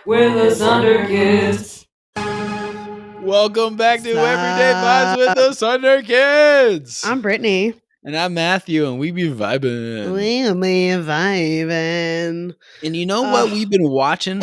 We're the Sunderkids. Welcome back to Everyday Vibes with the Sunderkids. I'm Brittany. And I'm Matthew, and we be vibing. We be vibing. And you know what we've been watching?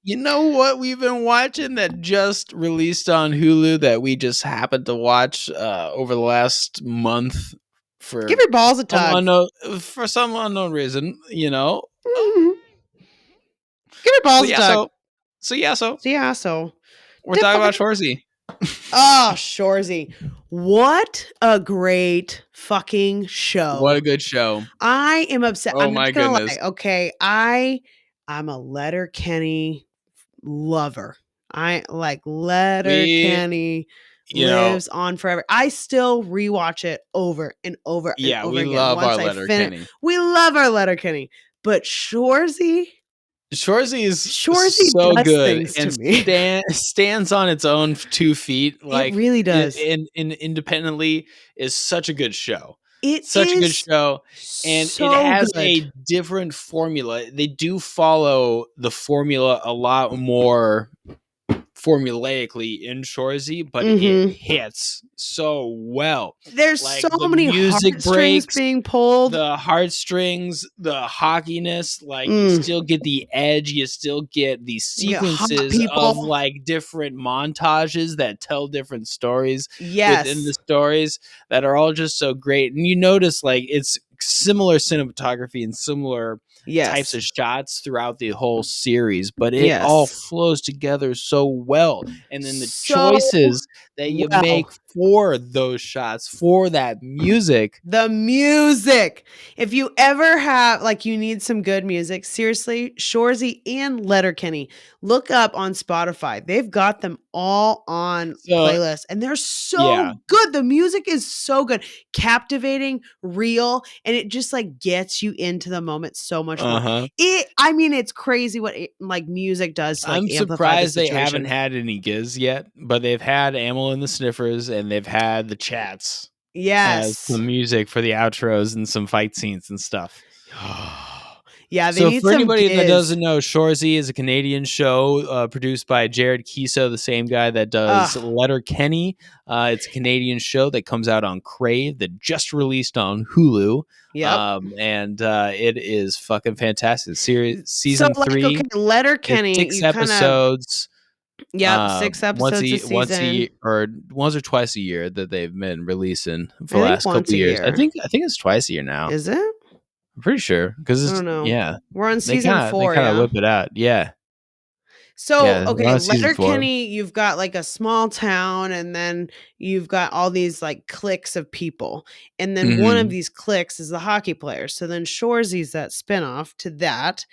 You know what we've been watching that just released on Hulu that we just happened to watch over the last month for Give your balls a tug. for some unknown reason, you know. Give your balls a tug. So we're talking about Shoresy. Oh, Shoresy. What a great fucking show. What a good show. I am upset. Oh, I'm my not gonna goodness. lie. Okay. I'm a Letterkenny lover. I like Letterkenny lives on forever. I still rewatch it over and over and over again. We love our Letterkenny. We love our Letterkenny. But Shoresy is so good and stands on its own 2 feet. Like, it really does. And independently is such a good show. It's such a good show, and so it has good. a different formula. They do follow the formula a lot more formulaically in Shoresy, but it hits so well. There's like, so the many music heartstrings being pulled. The heartstrings, the hockiness, like you still get the edge. You still get these sequences of like different montages that tell different stories within the stories that are all just so great. And you notice like it's similar cinematography and similar types of shots throughout the whole series, but it all flows together so well. And then the choices that you make for those shots, for that music. The music. If you ever have, like, you need some good music, seriously, Shoresy and Letterkenny, look up on Spotify. They've got them all on playlists, and they're so good. The music is so good, captivating, real, and it just like gets you into the moment so much more. It's crazy what like music does to, like, I'm surprised they haven't had any giz yet, but they've had Amyl and the Sniffers, and they've had the Chats as the music for the outros and some fight scenes and stuff. Yeah, so for anybody that doesn't know, Shoresy is a Canadian show produced by Jared Kiso, the same guy that does Letterkenny. It's a Canadian show that comes out on Crave that just released on Hulu. And it is fucking fantastic. Season 3, Letterkenny, 6 episodes. 6 episodes a season. Once or twice a year that they've been releasing for the last couple of years. I think it's twice a year now. Is it? I'm pretty sure because I don't know. Yeah, we're on season 4. They kind of whip it out. Yeah. So Letterkenny, you've got like a small town, and then you've got all these like cliques of people, and then one of these cliques is the hockey players. So then Shoresy's that spinoff to that,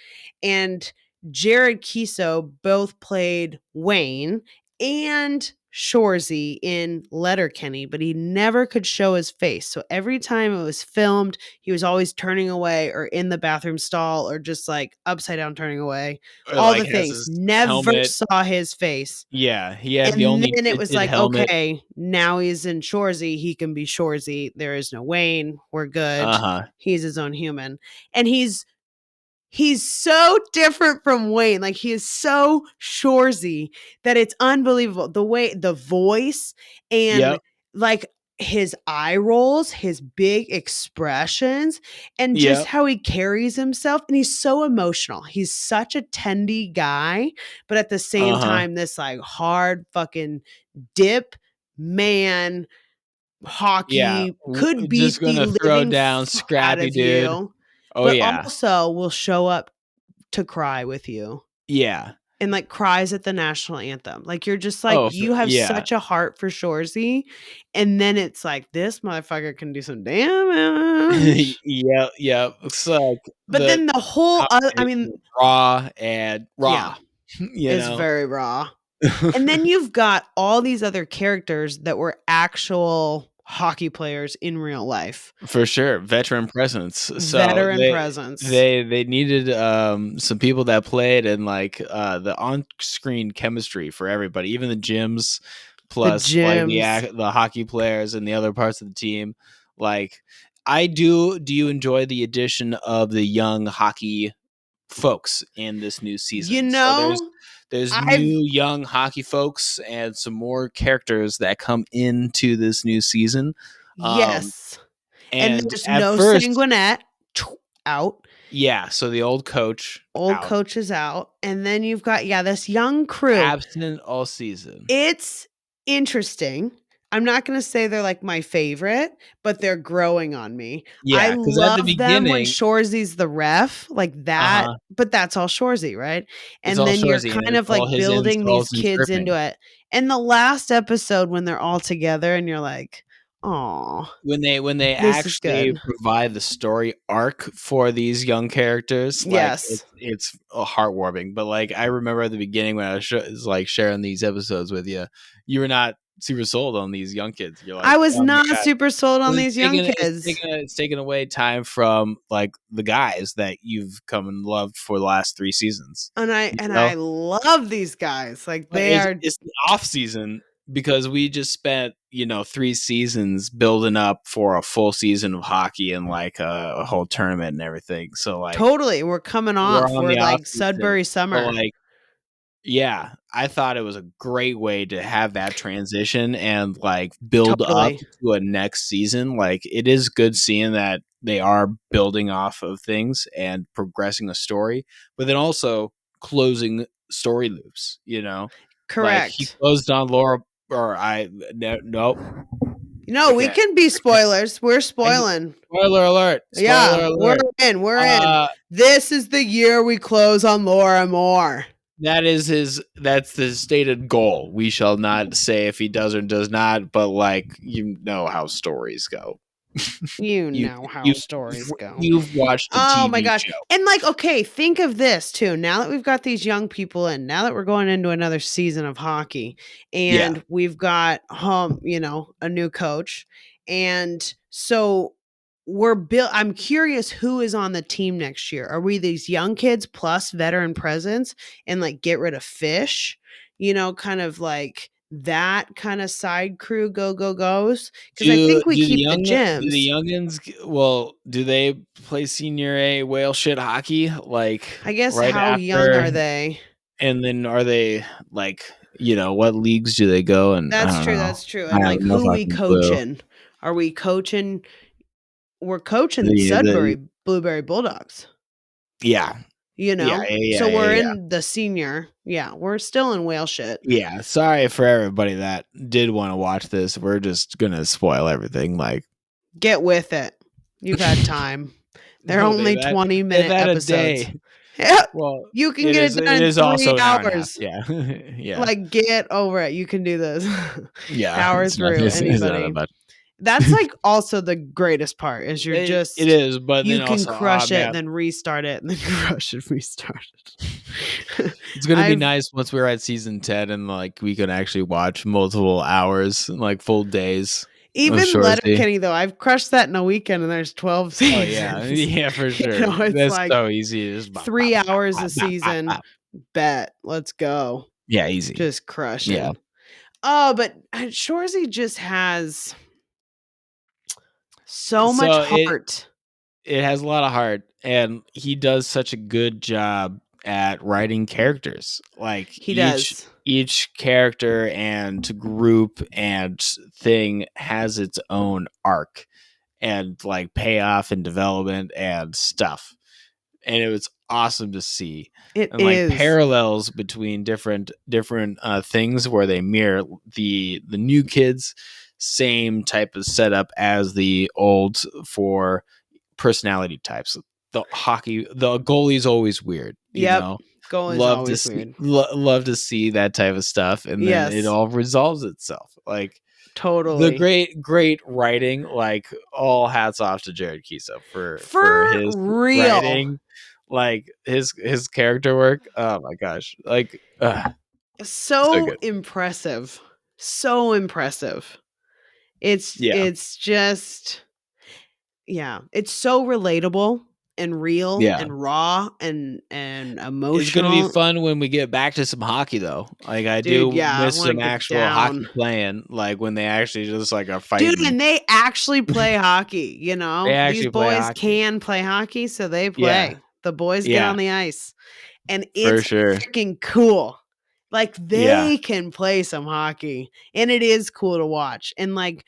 and Jared Kiso both played Wayne and Shoresy in Letterkenny, but he never could show his face. So every time it was filmed, he was always turning away or in the bathroom stall or just like upside down turning away. Or all like the things. Never helmet. saw his face. Yeah, he had and the only. then it was like, helmet. Okay, now he's in Shoresy. He can be Shoresy. There is no Wayne. We're good. He's his own human, and he's so different from Wayne. Like, he is so Shoresy that it's unbelievable. The way, the voice, and like his eye rolls, his big expressions, and just how he carries himself. And he's so emotional. He's such a tendy guy, but at the same time, this like hard fucking dip man hockey could be just gonna throw down scrappy dude. Also will show up to cry with you. Yeah. And like cries at the national anthem. Like, you're just like, you have such a heart for Shoresy. And then it's like, this motherfucker can do some damage. Yeah. So, but then the whole raw and raw. It's very raw. And then you've got all these other characters that were actual hockey players in real life. For sure. Veteran presence. Presence. They needed some people that played, and like the on-screen chemistry for everybody, even the gyms, plus like the hockey players and the other parts of the team. Like, do you enjoy the addition of the young hockey folks in this new season. You know, so there's new young hockey folks and some more characters that come into this new season. Yes. And there's at no first, Sanguinet out. Yeah, so the old coach is out. And then you've got, this young crew. Absent all season. It's interesting. I'm not going to say they're like my favorite, but they're growing on me. Yeah, I love at the them when Shoresy's the ref, like that. But that's all Shoresy, right? And then you're kind of like building these kids into it. And the last episode when they're all together and you're like, oh, when they actually provide the story arc for these young characters, like it's heartwarming. But like I remember at the beginning when I was like sharing these episodes with you, you were not super sold on these young kids. You're like, I was not super sold on these young kids. It's taken away time from like the guys that you've come and loved for the last 3 seasons. And I love these guys. Like it's the off season. Because we just spent, 3 seasons building up for a full season of hockey and like a whole tournament and everything. So like totally, we're coming off. We're like Sudbury summer. So like, yeah, I thought it was a great way to have that transition and like build up to a next season. Like it is good seeing that they are building off of things and progressing the story, but then also closing story loops. Correct. Like he closed on Laura. Nope. No, we can be spoilers. We're spoiling. Spoiler alert. Spoiler alert. We're in. This is the year we close on Laura Moore. That's the stated goal. We shall not say if he does or does not, but like, how stories go. You know how stories go. You've watched the TV show. And like, okay, think of this too. Now that we've got these young people in, now that we're going into another season of hockey and we've got a new coach. And so I'm curious who is on the team next year. Are we these young kids plus veteran presence and like get rid of Fish, kind of like that kind of side crew goes because I think we keep the gems. Do the youngins, do they play senior A whale shit hockey? Like, I guess how young are they? And then are they like, what leagues do they go? And that's true. And like, who are we coaching? Are we coaching? We're coaching Sudbury Blueberry Bulldogs. Yeah. So we're in the senior. Yeah, we're still in whale shit. Yeah, sorry for everybody that did want to watch this. We're just gonna spoil everything. Like, get with it. You've had time. They're only 20-minute episodes. A day. Yeah, well, you can get it done in 3 hours. Yeah, yeah. Like, get over it. You can do this. Yeah, power through anybody. That's like also the greatest part is it is, but you can crush it, then restart it, and then crush it, restart it. It's gonna be nice once we're at season 10 and like we can actually watch multiple hours, like full days. Even Letterkenny though, I've crushed that in a weekend, and there's 12 seasons. Oh yeah, for sure. That's like so easy. Just 3 hours a season. Bet, let's go. Yeah, easy. Just crush it. Yeah. Oh, but Shoresy just has so much heart. It has a lot of heart, and he does such a good job at writing characters. Like each character and group and thing has its own arc and like payoff and development and stuff. And it was awesome to see. Like parallels between different things where they mirror the new kids. Same type of setup as the old for personality types. The goalie's always weird. You know? Goalie's always weird. Love to see that type of stuff, and then it all resolves itself. Like totally, the great writing. Like all hats off to Jared Keeso for his real writing. Like his character work. Oh my gosh! Like so impressive. So impressive. It's just it's so relatable and real and raw and emotional. It's gonna be fun when we get back to some hockey though. Like I do miss some actual hockey playing, like when they actually just like are fighting. Dude, and they actually play hockey, These boys can play hockey, so they play. The boys get on the ice. And it's sure. freaking cool. Like, they can play some hockey. And it is cool to watch. And, like,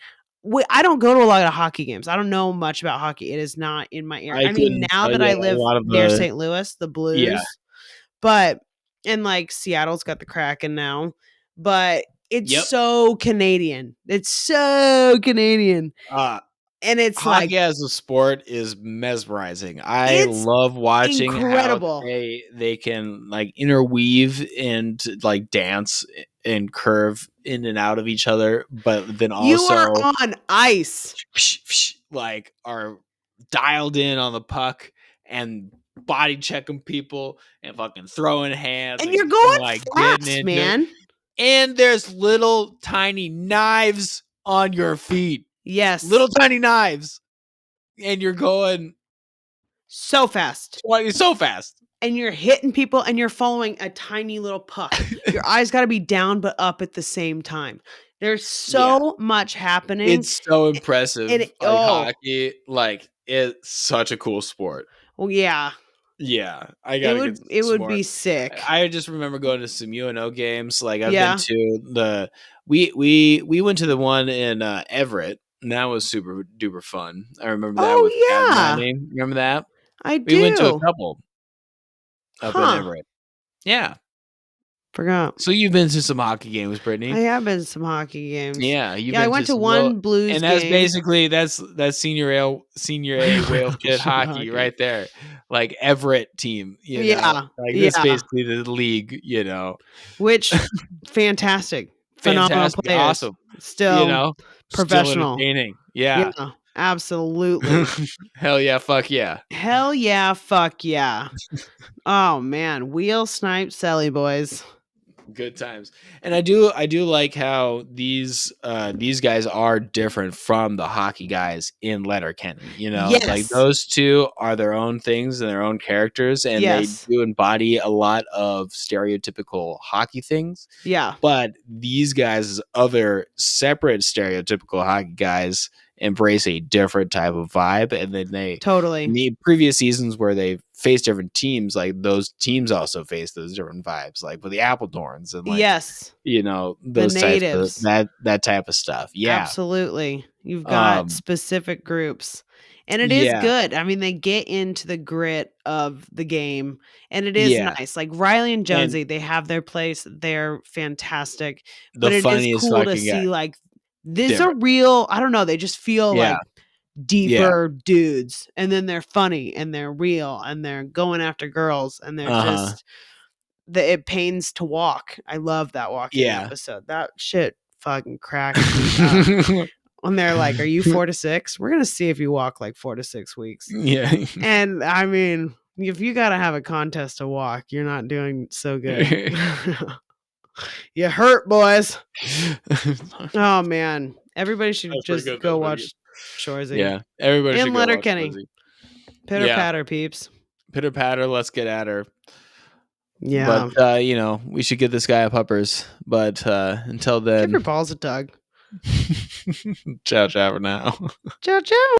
I don't go to a lot of hockey games. I don't know much about hockey. It is not in my area. I mean, now that I live near St. Louis, the Blues. Yeah. But, and, like, Seattle's got the Kraken now. But it's so Canadian. It's so Canadian. And it's hockey as a sport is mesmerizing. I love watching how they can like interweave and like dance and curve in and out of each other, but then also you are on ice, like are dialed in on the puck and body checking people and fucking throwing hands, and you're going like fast, man. And there's little tiny knives on your feet. Yes, little tiny knives. And you're going so fast. So fast. And you're hitting people and you're following a tiny little puck. Your eyes got to be down but up at the same time. There's so much happening. It's so impressive. Hockey, like, it's such a cool sport. Well, yeah. Yeah, I got it would be sick. I just remember going to some UNO games. Like, I've been to the we went to the one in Everett. And that was super duper fun. I remember that. Oh, yeah. Remember that? I do. We went to a couple up in Everett. Yeah. Forgot. So you've been to some hockey games, Brittany. I have been to some hockey games. Yeah. I went to one Blues game. And that's basically, that's senior A whale kid hockey right there. Like Everett team. You know? Like that's basically the league, you know. Which, fantastic. Phenomenal players. Awesome. Still, you know, professional. Still entertaining. Yeah. Absolutely. Hell yeah, fuck yeah. Hell yeah, fuck yeah. Oh man, wheel snipe Sally boys. Good times. And I do like how these guys are different from the hockey guys in Letterkenny. You know, like those two are their own things and their own characters, and they do embody a lot of stereotypical hockey things. Yeah. But these guys, other separate stereotypical hockey guys, embrace a different type of vibe, and then they in the previous seasons where they faced different teams, like those teams also face those different vibes, like with the Appledorns and like you know, those natives, that type of stuff. Yeah, absolutely. You've got specific groups, and it is good. I mean, they get into the grit of the game, and it is nice. Like Riley and Jonesy, they have their place. They're fantastic, but it is cool to see like. These are real, I don't know, they just feel like deeper dudes, and then they're funny and they're real and they're going after girls and they're just it pains to walk. I love that walking episode. That shit fucking cracks me up. When they're like, are you 4 to 6? We're gonna see if you walk like 4 to 6 weeks. Yeah. And I mean, if you gotta have a contest to walk, you're not doing so good. You hurt, boys. Oh man, everybody should just go watch Shoresy. Yeah, everybody should go Letterkenny. Pitter patter, peeps. Pitter patter. Let's get at her. Yeah, but you know, we should get this guy a puppers. But until then, give your balls a tug. Ciao, ciao for now. Ciao, ciao.